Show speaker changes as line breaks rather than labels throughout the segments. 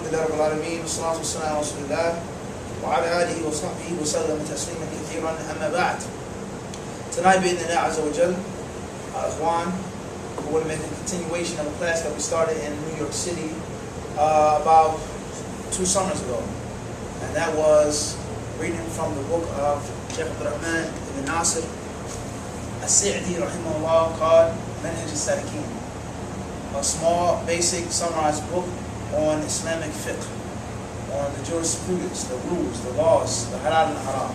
Alhamdulillah Rabbil Alameen, wassalatu wassalamu ala Rasulillah, wa ala alihi wa sahbihi wa sallam tasliman kathiran, amma ba'd. Tonight, bi'idhnillah azza wa jal, Ikhwan, we're going to make a continuation of a class that we started in New York City about 2 summers ago. And that was reading from the book of Shaykh Abdul Rahman ibn Nasir As-Sa'di rahimahullah, called Manhaj al-Salikin, a small, basic, summarized book on Islamic Fiqh, on the jurisprudence, the rules, the laws, the halal and the haram.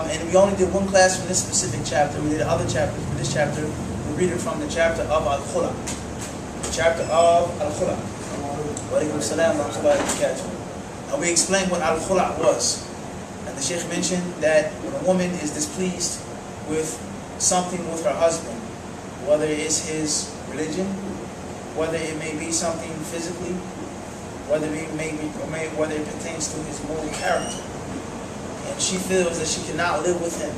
And we only did one class from this specific chapter. We did other chapters. For this chapter, we're reading from the chapter of Al-Khula. The chapter of Al-Khula. Wa alaikum salam wa rahmatullahi wa barakatuh. And we explained what Al-Khula was. And the Shaykh mentioned that when a woman is displeased with something with her husband, whether it's his religion, whether it may be something physically, whether it pertains to his moral character, and she feels that she cannot live with him,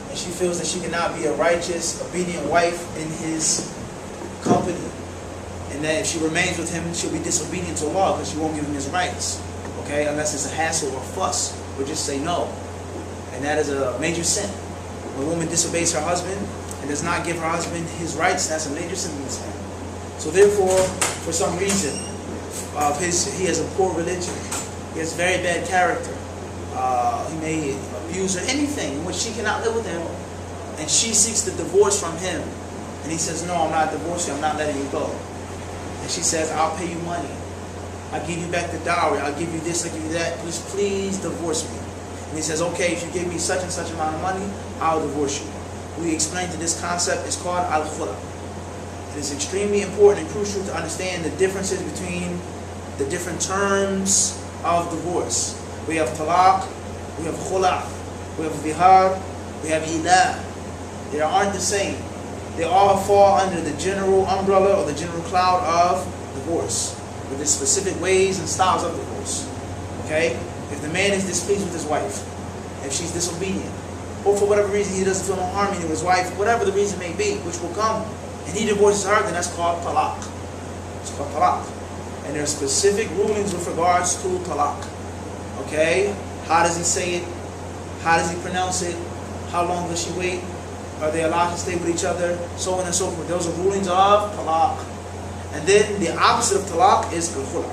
and she feels that she cannot be a righteous, obedient wife in his company, and that if she remains with him, she'll be disobedient to Allah because she won't give him his rights, okay, unless it's a hassle or fuss, or just say no. And that is a major sin. When a woman disobeys her husband and does not give her husband his rights, that's a major sin in Islam. So therefore, for some reason, he has a poor religion, he has very bad character, he may abuse her, anything in which she cannot live with him, and she seeks the divorce from him, and he says, no, I'm not divorcing you, I'm not letting you go. And she says, I'll pay you money, I'll give you back the dowry, I'll give you this, I'll give you that, please divorce me. And he says, okay, if you give me such and such amount of money, I'll divorce you. We explained that this concept is called Al-Khula. It is extremely important and crucial to understand the differences between the different terms of divorce. We have Talak, we have Khula, we have Bihar, we have Ila. They aren't the same. They all fall under the general umbrella or the general cloud of divorce, with the specific ways and styles of divorce. Okay? If the man is displeased with his wife, if she's disobedient, or for whatever reason he doesn't feel no harmony with his wife, whatever the reason may be, which will come, and he divorces her, then that's called talaq. It's called talaq. And there are specific rulings with regards to talaq. Okay? How does he say it? How does he pronounce it? How long does she wait? Are they allowed to stay with each other? So on and so forth. Those are rulings of talaq. And then the opposite of talaq is al-khula.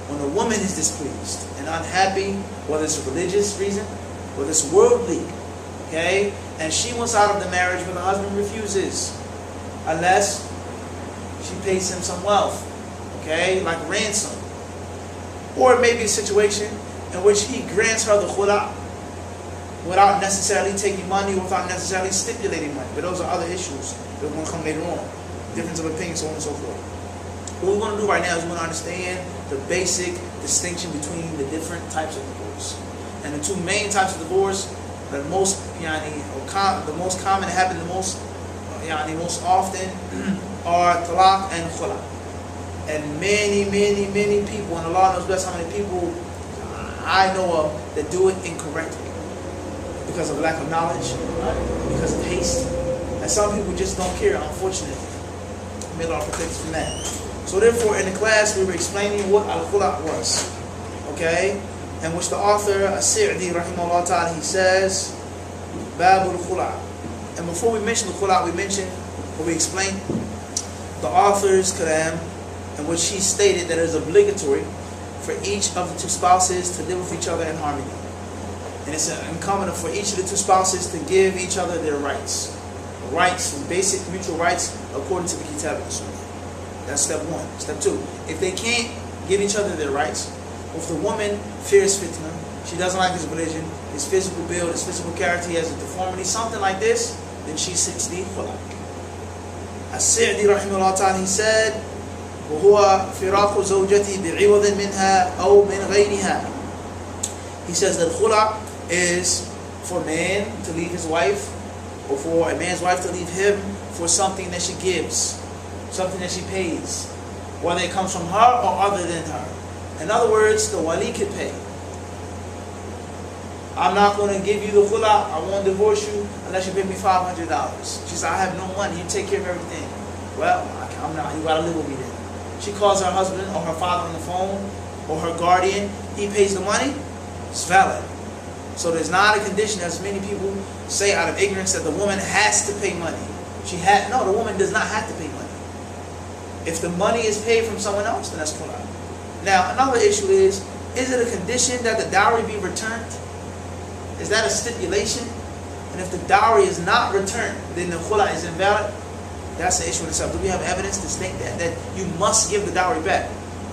When a woman is displeased and unhappy, whether it's a religious reason, whether it's worldly, okay, and she wants out of the marriage, but the husband refuses, unless she pays him some wealth, okay, like ransom. Or it may be a situation in which he grants her the khula without necessarily taking money, without necessarily stipulating money. But those are other issues that are going to come later on. Difference of opinion, so on and so forth. What we're going to do right now is we're going to understand the basic distinction between the different types of divorce. And the 2 main types of divorce that most, the most common, that happen the most, most often, are talaq and khula. And many people, and Allah knows best how many people I know of that do it incorrectly because of lack of knowledge, because of haste, and some people just don't care, unfortunately. May Allah protect us from that. So therefore, in the class, we were explaining what Al-Khula was, okay? In which the author, As-Sa'di, rahimahullah ta'ala, he says, Babul Khula. And before we mention the Khula, we mentioned, or we explained, the author's kalam, in which he stated that it is obligatory for each of the 2 spouses to live with each other in harmony. And it's incumbent for each of the 2 spouses to give each other their rights. Rights, basic mutual rights, according to the Kitab and Sunnah. That's step 1. Step 2, if they can't give each other their rights, if the woman fears fitna, she doesn't like his religion, his physical build, his physical character, he has a deformity, something like this, then she seeks the khula. As-Sa'di rahimahullah ta'ala, he said, وَهُوَ فِرَاقُ زَوْجَتِي بِعِوَضٍ مِنْهَا أَوْ مِنْ غَيْرِهَا. He says that khula is for a man to leave his wife, or for a man's wife to leave him for something that she gives, something that she pays, whether it comes from her or other than her. In other words, the wali could pay. I'm not going to give you the khula, I won't divorce you unless you pay me $500. She said, I have no money, you take care of everything. Well, I'm not, you got to live with me then. she calls her husband or her father on the phone, or her guardian, he pays the money, it's valid. So there's not a condition, as many people say out of ignorance, that the woman has to pay money. No, the woman does not have to pay money. If the money is paid from someone else, then that's khula. Now, another issue is it a condition that the dowry be returned? Is that a stipulation? And if the dowry is not returned, then the khula is invalid? That's the issue in itself. Do we have evidence to state that you must give the dowry back?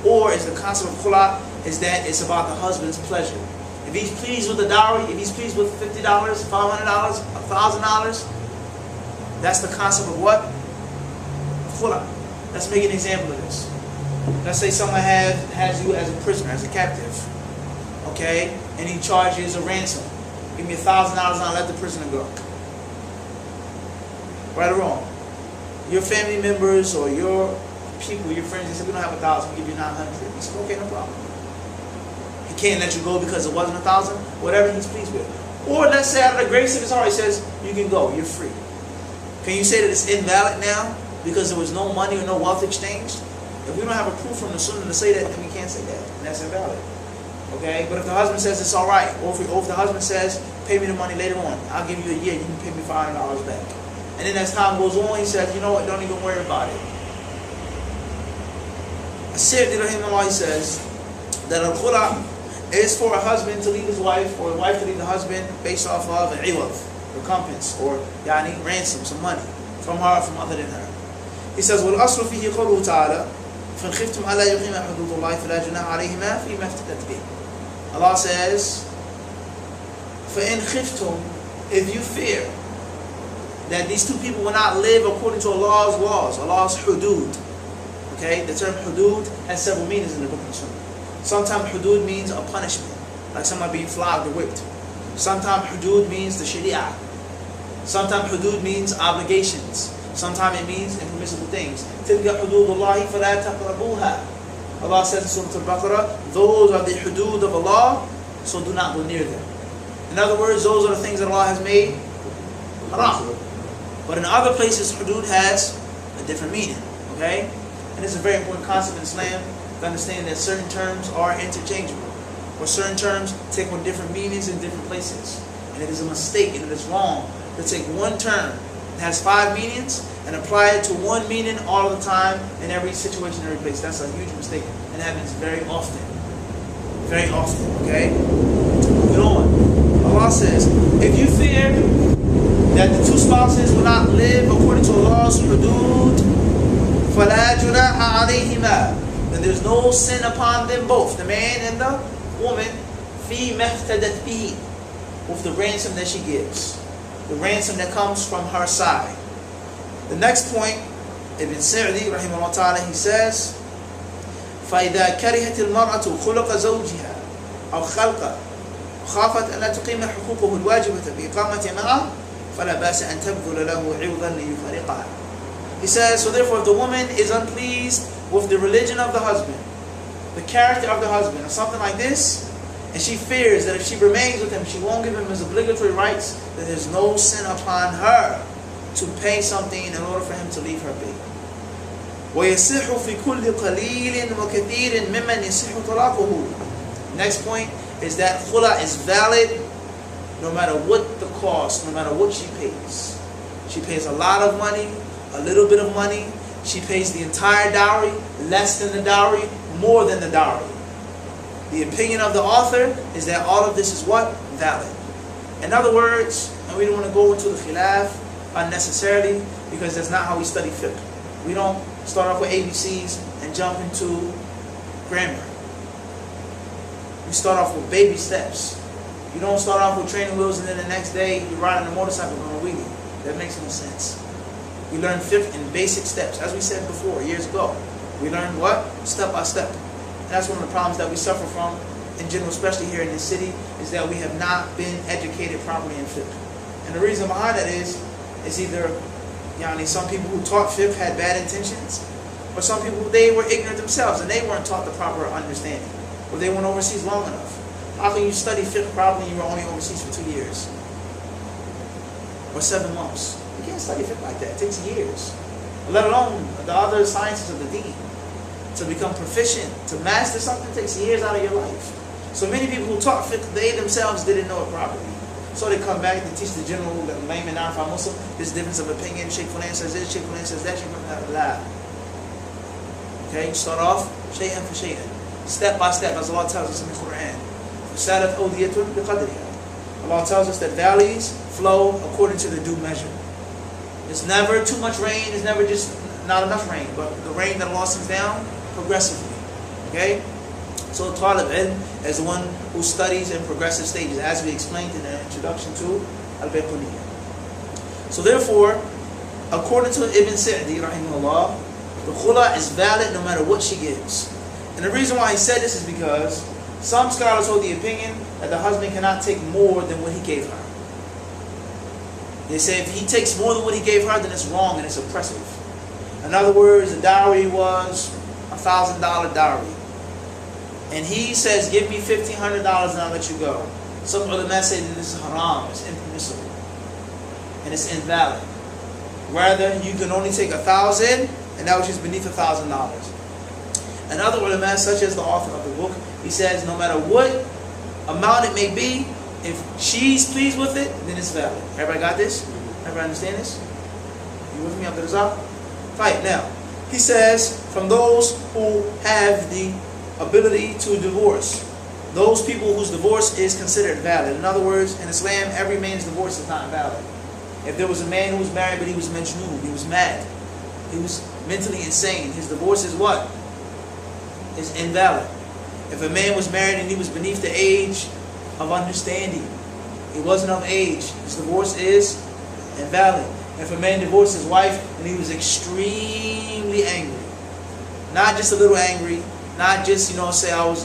Or is the concept of khula is that it's about the husband's pleasure? If he's pleased with the dowry, if he's pleased with $50, $500, $1,000, that's the concept of what? Khula. Let's make an example of this. Let's say someone has you as a prisoner, as a captive, okay, and he charges a ransom. Give me $1,000 and I'll let the prisoner go. Right or wrong? Your family members or your people, your friends, they said, we don't have 1,000, we'll give you 900. He said, okay, no problem. He can't let you go because it wasn't 1,000, whatever he's pleased with. Or let's say out of the grace of his heart, he says, you can go, you're free. Can you say that it's invalid now because there was no money or no wealth exchanged? If we don't have a proof from the sunnah to say that, then we can't say that, and that's invalid. Okay? But if the husband says it's alright, or if the husband says, pay me the money later on, I'll give you a year, you can pay me $500 back. And then as time goes on, he says, you know what, don't even worry about it. As-Sa'di rahimahullah, he says that Al-Khula is for a husband to leave his wife, or a wife to leave the husband based off of an iwad, recompense, or ransom, some money from her or from other than her. He says, وَالْأَصْلُ فِيهِ قَوْلُهُ تَعَالَى فَإِنْ خِفْتُمْ أَلَّا يُقِيمَا حُدُودَ اللَّهِ فَلَا جُنَاحَ عَلَيْهِمَا فِيمَا افْتَدَتْ بِهِ. Allah says, فَإِنْ خِفْتُمْ, if you fear that these two people will not live according to Allah's laws, Allah's hudud. Okay, the term hudud has several meanings in the book of Sunnah. Sometimes hudud means a punishment, like someone being flogged or whipped. Sometimes hudud means the sharia. Sometimes hudud means obligations. Sometimes it means impermissible things. تِلْكَ حُدُودُ اللَّهِ فَلَا تَقْرَبُوهَا. Allah says in Surah Al-Baqarah, those are the hudud of Allah, so do not go near them. In other words, those are the things that Allah has made haram. But in other places, hudud has a different meaning. Okay? And it's a very important concept in Islam to understand that certain terms are interchangeable, or certain terms take on different meanings in different places. And it is a mistake and it is wrong to take one term that has 5 meanings and apply it to one meaning all the time in every situation, every place. That's a huge mistake, and it happens very often. Very often, okay? Moving on. Allah says, if you fear that the two spouses will not live according to Allah's hudud, فَلَا جُنَاحَ عَلَيْهِمَا, then there's no sin upon them both, the man and the woman, فِيمَا افْتَدَتْ بِهِ, with the ransom that she gives, the ransom that comes from her side. The next point, Ibn Sa'di rahimahullah ta'ala, he says, فَإِذَا كَرِهَتِ الْمَرْأَةُ خُلُقَ زَوْجِهَا أَوْ خَلْقَ خافت أن لا تقيم حقوقه الواجبة بإقامة معه فلا بأس أن تبذل له عوضا ليفارقها. He says, so therefore if the woman is unpleased with the religion of the husband, the character of the husband, or something like this, and she fears that if she remains with him, she won't give him his obligatory rights, then there's no sin upon her to pay something in order for him to leave her be. وَيَصِحُ فِي كُلِّ قَلِيلٍ وَكَثِيرٍ مِمَّنْ يَصِحُ طَلَاقُهُ. Next point is that khula is valid no matter what the cost, no matter what she pays. She pays a lot of money, a little bit of money. She pays the entire dowry, less than the dowry, more than the dowry. The opinion of the author is that all of this is what? Valid. In other words, and we don't want to go into the khilaf unnecessarily, because that's not how we study fiqh. We don't start off with ABCs and jump into grammar. We start off with baby steps. You don't start off with training wheels and then the next day you're riding a motorcycle on a wheelie. That makes no sense. We learn fiqh in basic steps. As we said before, years ago, we learn what? Step by step. And that's one of the problems that we suffer from in general, especially here in this city, is that we have not been educated properly in fiqh. And the reason behind that is either some people who taught fiqh had bad intentions, or some people, they were ignorant themselves and they weren't taught the proper understanding, or they weren't overseas long enough. How can you study fiqh properly and you were only overseas for 2 years? Or 7 months? You can't study fiqh like that. It takes years. Let alone the other sciences of the deen. It to become proficient, to master something takes years out of your life. So many people who taught fiqh, they themselves didn't know it properly. So they come back and teach the general, the layman, non-Muslim, this difference of opinion. Sheikh Fulan says this, Sheikh Fulan says that, Sheikh Fulan says okay, you start off shay'an for shay'an, step by step, as Allah tells us in the Quran. Allah tells us that valleys flow according to the due measure. It's never too much rain, it's never just not enough rain, but the rain that Allah sends down progressively. Okay? So Talib ilm is the one who studies in progressive stages, as we explained in the introduction to Al-Baquliyah. So therefore, according to Ibn Sa'di, rahimahullah, the khula is valid no matter what she gives. And the reason why he said this is because some scholars hold the opinion that the husband cannot take more than what he gave her. They say if he takes more than what he gave her, then it's wrong and it's oppressive. In other words, the dowry was $1,000 dowry. And he says, give me $1,500 and I'll let you go. Some ulama say that this is haram, it's impermissible, and it's invalid. Rather, you can only take $1,000, and that which is beneath $1,000. And other ulama, such as the author of the book, he says no matter what amount it may be, if she's pleased with it, then it's valid. Everybody got this? Everybody understand this? You with me, Abdul Razak? Right, now, he says, from those who have the ability to divorce, those people whose divorce is considered valid. In other words, in Islam, every man's divorce is not valid. If there was a man who was married but he was majnoon, he was mad, he was mentally insane, his divorce is what? Is invalid. If a man was married and he was beneath the age of understanding, he wasn't of age, his divorce is invalid. If a man divorced his wife and he was extremely angry, not just a little angry, not just, say I was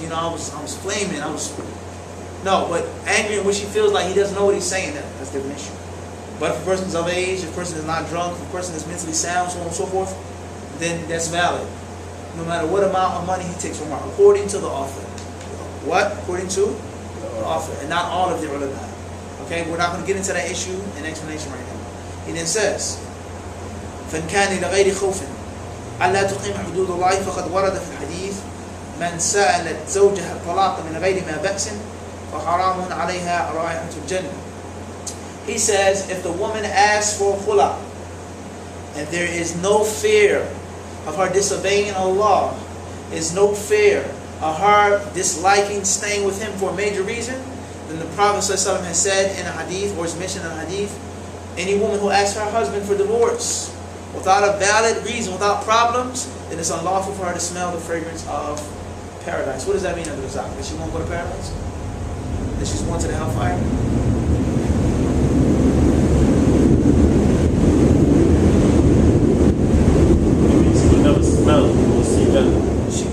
flaming, no, but angry in which he feels like he doesn't know what he's saying, that's a different issue. But if a person is of age, if a person is not drunk, if a person is mentally sound, so on and so forth, then that's valid. No matter what amount of money he takes from her, according to the author. What? According to the author, and not all of the ulama. Okay, we're not going to get into that issue and explanation right now. He then says, فَإِنْ كَانَ لِغَيْرِ خَوْفٍ أَلَّا تُقِيمَ حُدُودَ اللَّهِ فَقَدْ وَرَدَ فِي الْحَدِيثِ مَنْ سَأَلَتْ زَوْجَهَا الطَّلَاقَ مِنْ غَيْرِ مَا بَأْسٍ فَحَرَامٌ عَلَيْهَا رَائِحَةُ الْجَنَّةِ. He says, if the woman asks for khula, and there is no fear of her disobeying Allah, is no fear of her disliking staying with him for a major reason, then the Prophet ﷺ has said in a hadith, or is mentioned in a hadith, any woman who asks her husband for divorce without a valid reason, without problems, then it's unlawful for her to smell the fragrance of paradise. What does that mean, Abdul Razak? That she won't go to paradise? That she's going to the hellfire?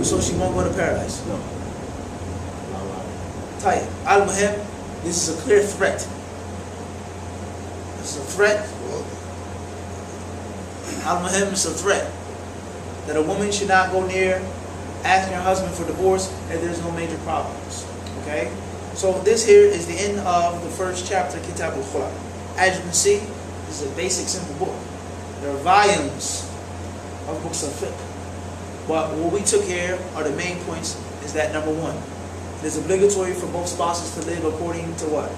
So she won't go to paradise? No. Tight. Al-Muhim, this is a clear threat. It's a threat. Al-Muhim is a threat that a woman should not go near asking her husband for divorce if there's no major problems. Okay? So this here is the end of the first chapter, Kitab Al-Khula. As you can see, this is a basic, simple book. There are volumes of books of fiqh. But what we took here are the main points, is that number one, it is obligatory for both spouses to live according to what?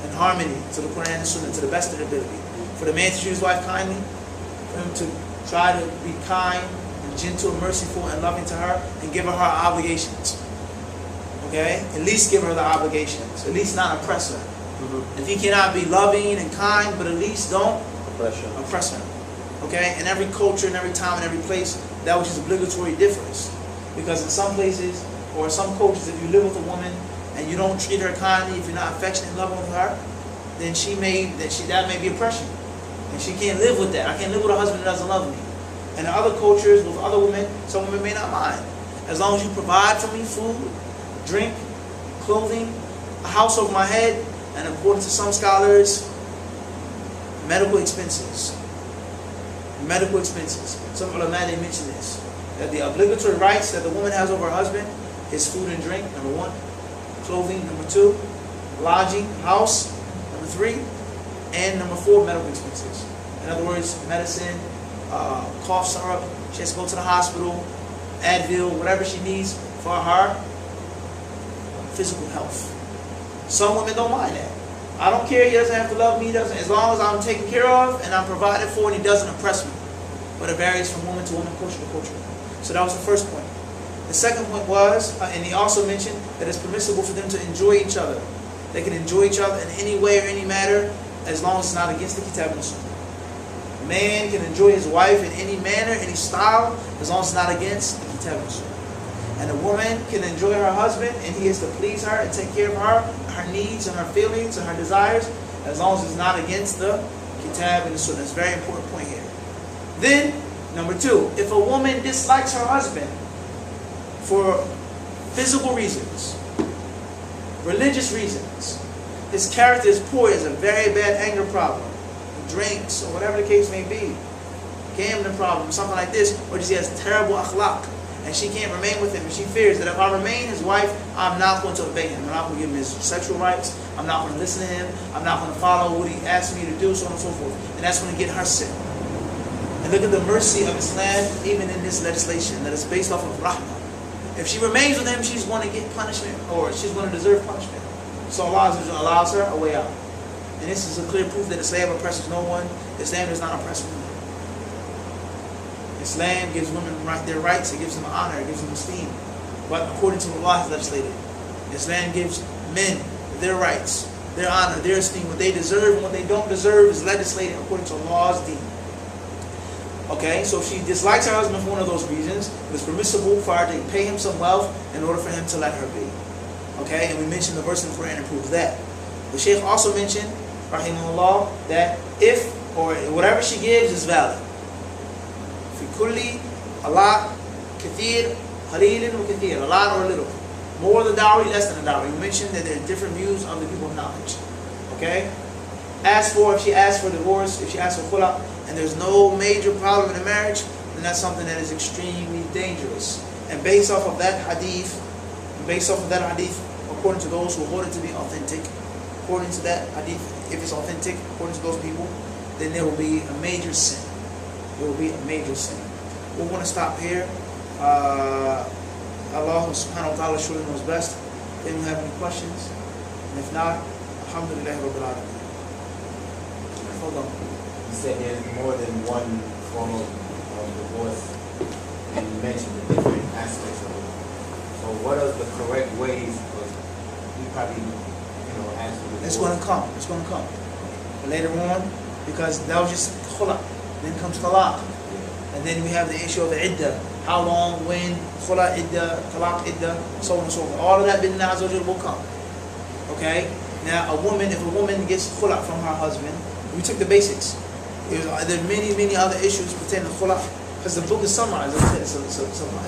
In harmony to the Quran and Sunnah, to the best of their ability. For the man to treat his wife kindly, for him to try to be kind and gentle and merciful and loving to her, and give her her obligations. Okay? At least give her the obligations. At least not oppress her. If he cannot be loving and kind, but at least don't oppress her. Okay, in every culture, in every time, in every place, that which is obligatory differs. Because in some places, or in some cultures, if you live with a woman and you don't treat her kindly, if you're not affectionate and loving with her, then that may be oppression. And she can't live with that. I can't live with a husband that doesn't love me. And in other cultures, with other women, some women may not mind. As long as you provide for me food, drink, clothing, a house over my head, and according to some scholars, medical expenses. Medical expenses. Some ulama, they mention this, that the obligatory rights that the woman has over her husband is food and drink, number one, clothing, number two, lodging, house, number three, and number four, medical expenses. In other words, medicine, cough syrup, She has to go to the hospital, Advil, whatever she needs for her physical health. Some women don't mind that. I don't care, he doesn't have to love me, as long as I'm taken care of and I'm provided for and he doesn't oppress me. But it varies from woman to woman, culture to culture. So that was the first point. The second point was, and he also mentioned that it's permissible for them to enjoy each other. They can enjoy each other in any way or any matter as long as it's not against the Kitab and Sunnah. A man can enjoy his wife in any manner, any style, as long as it's not against the Kitab and Sunnah. And a woman can enjoy her husband and he is to please her and take care of her needs and her feelings and her desires, as long as it's not against the Kitab and the Sunnah. That's a very important point here. Then, number two, if a woman dislikes her husband for physical reasons, religious reasons, his character is poor, he has a very bad anger problem, he drinks, or whatever the case may be, gambling problem, something like this, or just he has terrible akhlaq, and she can't remain with him, and she fears that if I remain his wife, I'm not going to obey him. I'm not going to give him his sexual rights. I'm not going to listen to him. I'm not going to follow what he asks me to do, so on and so forth. And that's going to get her sick. And look at the mercy of Islam, even in this legislation, that is based off of rahmah. If she remains with him, she's going to get punishment, or she's going to deserve punishment. So Allah allows her a way out. And this is a clear proof that Islam oppresses no one. Islam does not oppress women. Islam gives women their rights, it gives them honor, it gives them esteem. But according to what Allah has legislated, Islam gives men their rights, their honor, their esteem. What they deserve and what they don't deserve is legislated according to Allah's deen. Okay, so if she dislikes her husband for one of those reasons, it's permissible for her to pay him some wealth in order for him to let her be. Okay, and we mentioned the verse in the Quran that proves that. The Shaykh also mentioned, rahimahullah, that if, or whatever she gives is valid. Kulli, a lot, kathir, qalilin, or kathir, a lot or a little. More than dowry, less than a dowry. We mentioned that there are different views of the people of knowledge. Okay? If she asks for divorce, if she asks for khula, and there's no major problem in the marriage, then that's something that is extremely dangerous. And based off of that hadith, according to those who hold it to be authentic, according to that hadith, if it's authentic, according to those people, then there will be a major sin. It will be a major sin. We want to stop here. Allah subhanahu wa ta'ala surely knows best. If you have any questions, and if not, alhamdulillah rabbil alameen. Hold on.
You said there's more than one form of divorce, and you mentioned the different aspects of it. So what are the correct ways? Because we probably, ask for
It's going to come. It's going to come. But later on, because that was just khula. Then comes talak. And then we have the issue of the iddah. How long, when, khula iddah, talak iddah, so on and so forth. All of that bidna azza will come. Okay? Now, if a woman gets khula from her husband, we took the basics. There are many, many other issues pertaining to khula. Because the book is summarized. It's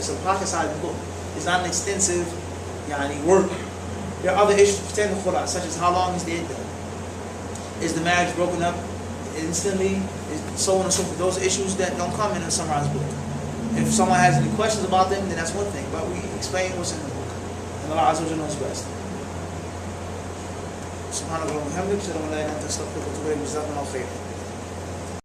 a pocket-sized book. It's not an extensive work. There are other issues pertaining to khula, such as how long is the iddah? Is the marriage broken up instantly? So on and so forth. Those issues that don't come in a summarized book. If someone has any questions about them, then that's one thing. But we explain what's in the book. And Allah Azza wa Jalla knows best. Subhanallah wa bihamdihi, ashhadu an la ilaha illa anta, astaghfiruka wa atubu ilayk. Jazakumullahu khairan.